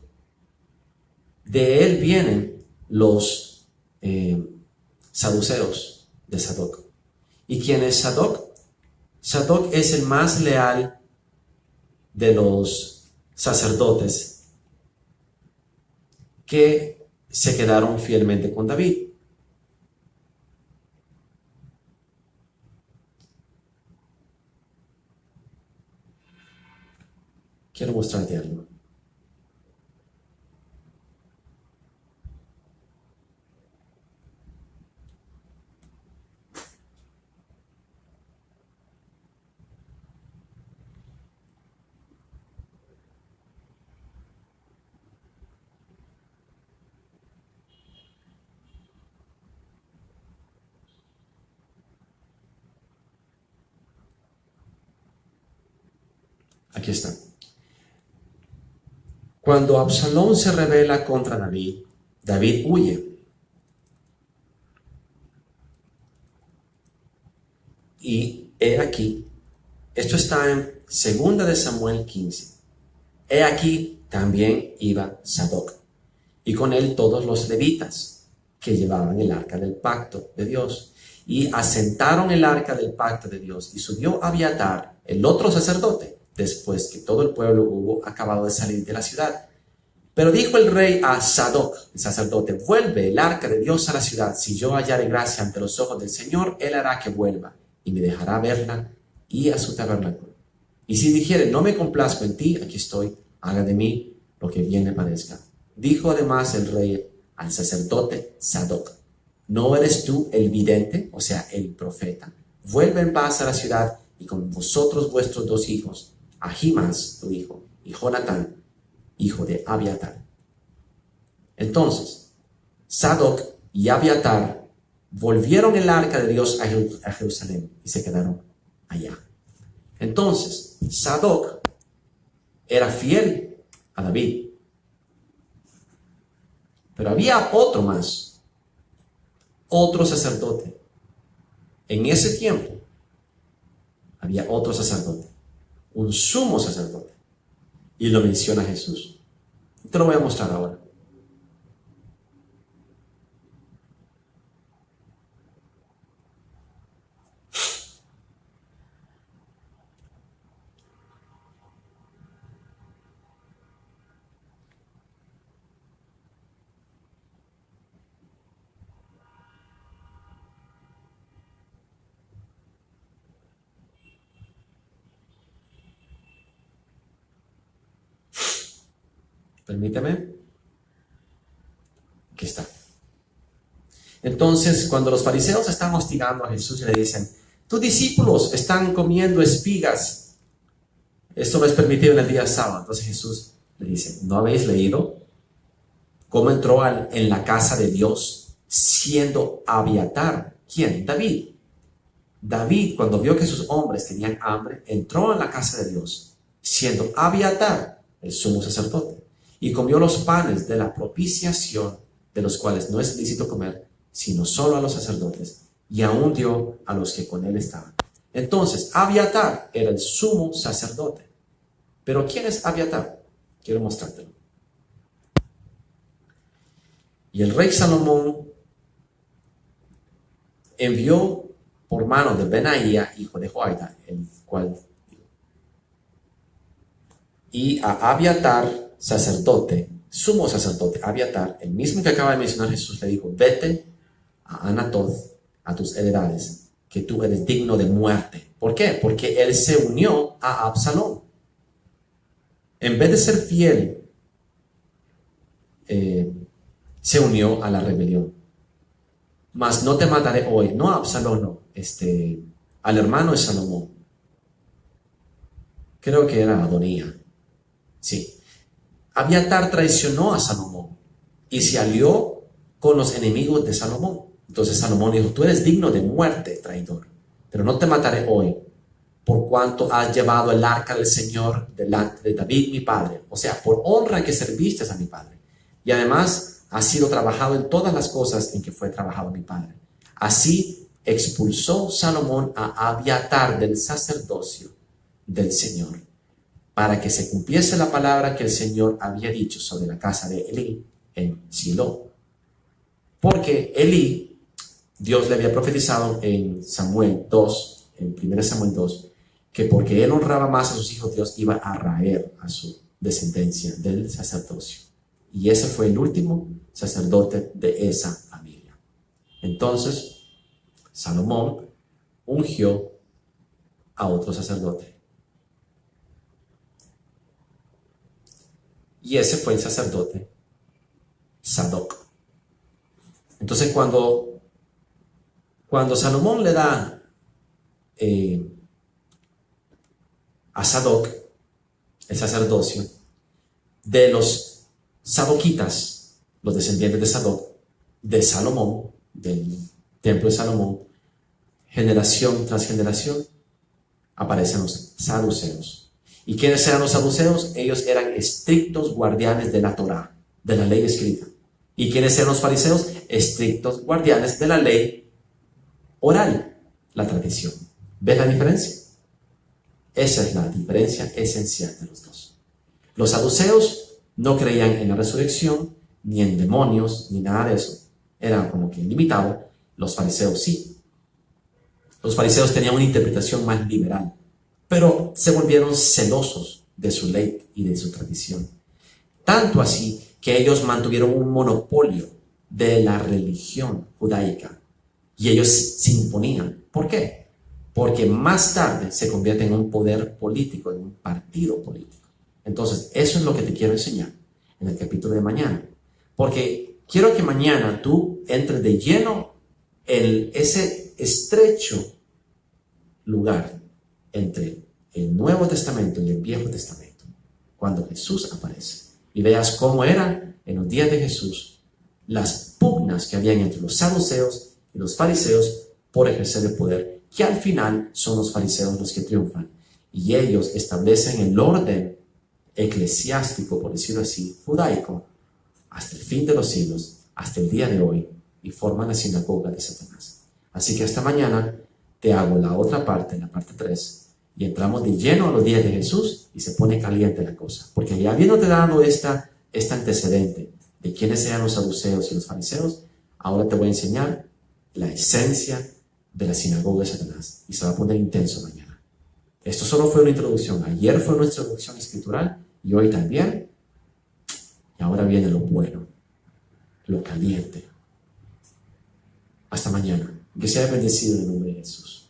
de él vienen los saduceos de Sadoc. ¿Y quién es Sadoc? Sadoc es el más leal de los sacerdotes que se quedaron fielmente con David. Quiero mostrarte algo. Aquí está. Cuando Absalón se rebela contra David, David huye. Y he aquí, esto está en 2 de Samuel 15. He aquí también iba Sadoc, y con él todos los levitas que llevaban el arca del pacto de Dios. Y asentaron el arca del pacto de Dios, y subió Abiatar, el otro sacerdote, después que todo el pueblo hubo acabado de salir de la ciudad. Pero dijo el rey a Sadoc, el sacerdote: vuelve el arca de Dios a la ciudad. Si yo hallare gracia ante los ojos del Señor, él hará que vuelva, y me dejará verla y a su tabernáculo. Y si dijere: no me complazco en ti, aquí estoy, haga de mí lo que bien le parezca. Dijo además el rey al sacerdote Sadoc: ¿no eres tú el vidente, o sea, el profeta? Vuelve en paz a la ciudad, y con vosotros vuestros dos hijos, Ahimaas tu hijo, y Jonatán, hijo de Abiatar. Entonces, Sadoc y Abiatar volvieron el arca de Dios a Jerusalén y se quedaron allá. Entonces, Sadoc era fiel a David. Pero había otro más, otro sacerdote. En ese tiempo había otro sacerdote, un sumo sacerdote. Y lo menciona Jesús. Te lo voy a mostrar ahora. Permíteme. Aquí está. Entonces, cuando los fariseos están hostigando a Jesús y le dicen: tus discípulos están comiendo espigas, esto no es permitido en el día sábado. Entonces Jesús le dice: ¿no habéis leído cómo entró en la casa de Dios siendo Abiatar? ¿Quién? David. David, cuando vio que sus hombres tenían hambre, entró en la casa de Dios siendo Abiatar, el sumo sacerdote, y comió los panes de la propiciación, de los cuales no es lícito comer, sino solo a los sacerdotes, y aún dio a los que con él estaban. Entonces, Abiatar era el sumo sacerdote. Pero ¿quién es Abiatar? Quiero mostrártelo. Y el rey Salomón envió por mano de Benaía, hijo de Joiada, el cual, y a Abiatar, sacerdote, sumo sacerdote, Abiatar, el mismo que acaba de mencionar Jesús, le dijo: vete a Anatoth, a tus heredades, que tú eres digno de muerte. ¿Por qué? Porque él se unió a Absalón. En vez de ser fiel, se unió a la rebelión. Mas no te mataré hoy, no a Absalón, no, al hermano de Salomón. Creo que era Adonía. Sí. Abiatar traicionó a Salomón y se alió con los enemigos de Salomón. Entonces Salomón dijo: tú eres digno de muerte, traidor, pero no te mataré hoy, por cuanto has llevado el arca del Señor delante de David mi padre. O sea, por honra que serviste a mi padre. Y además ha sido trabajado en todas las cosas en que fue trabajado mi padre. Así expulsó Salomón a Abiatar del sacerdocio del Señor, para que se cumpliese la palabra que el Señor había dicho sobre la casa de Elí en Silo. Porque Elí, Dios le había profetizado en Samuel 2, en 1 Samuel 2, que porque él honraba más a sus hijos, Dios iba a raer a su descendencia del sacerdocio. Y ese fue el último sacerdote de esa familia. Entonces, Salomón ungió a otro sacerdote. Y ese fue el sacerdote Sadoc. Entonces, cuando Salomón le da a Sadoc el sacerdocio, de los sadoquitas, los descendientes de Sadoc, de Salomón, del templo de Salomón, generación tras generación, aparecen los saduceos. ¿Y quiénes eran los saduceos? Ellos eran estrictos guardianes de la Torá, de la ley escrita. ¿Y quiénes eran los fariseos? Estrictos guardianes de la ley oral, la tradición. ¿Ves la diferencia? Esa es la diferencia esencial de los dos. Los saduceos no creían en la resurrección, ni en demonios, ni nada de eso. Eran como que limitados. Los fariseos sí. Los fariseos tenían una interpretación más liberal, pero se volvieron celosos de su ley y de su tradición. Tanto así que ellos mantuvieron un monopolio de la religión judaica y ellos se imponían. ¿Por qué? Porque más tarde se convierte en un poder político, en un partido político. Entonces, eso es lo que te quiero enseñar en el capítulo de mañana. Porque quiero que mañana tú entres de lleno en ese estrecho lugar entre el Nuevo Testamento y el Viejo Testamento, cuando Jesús aparece, y veas cómo eran en los días de Jesús las pugnas que habían entre los saduceos y los fariseos por ejercer el poder, que al final son los fariseos los que triunfan, y ellos establecen el orden eclesiástico, por decirlo así, judaico, hasta el fin de los siglos, hasta el día de hoy, y forman la sinagoga de Satanás. Así que esta mañana te hago la otra parte, la parte 3, y entramos de lleno a los días de Jesús y se pone caliente la cosa. Porque ya habiéndote dado este antecedente de quiénes eran los saduceos y los fariseos, ahora te voy a enseñar la esencia de la sinagoga de Satanás. Y se va a poner intenso mañana. Esto solo fue una introducción. Ayer fue nuestra introducción escritural y hoy también. Y ahora viene lo bueno, lo caliente. Hasta mañana. Que sea bendecido en el nombre de Jesús.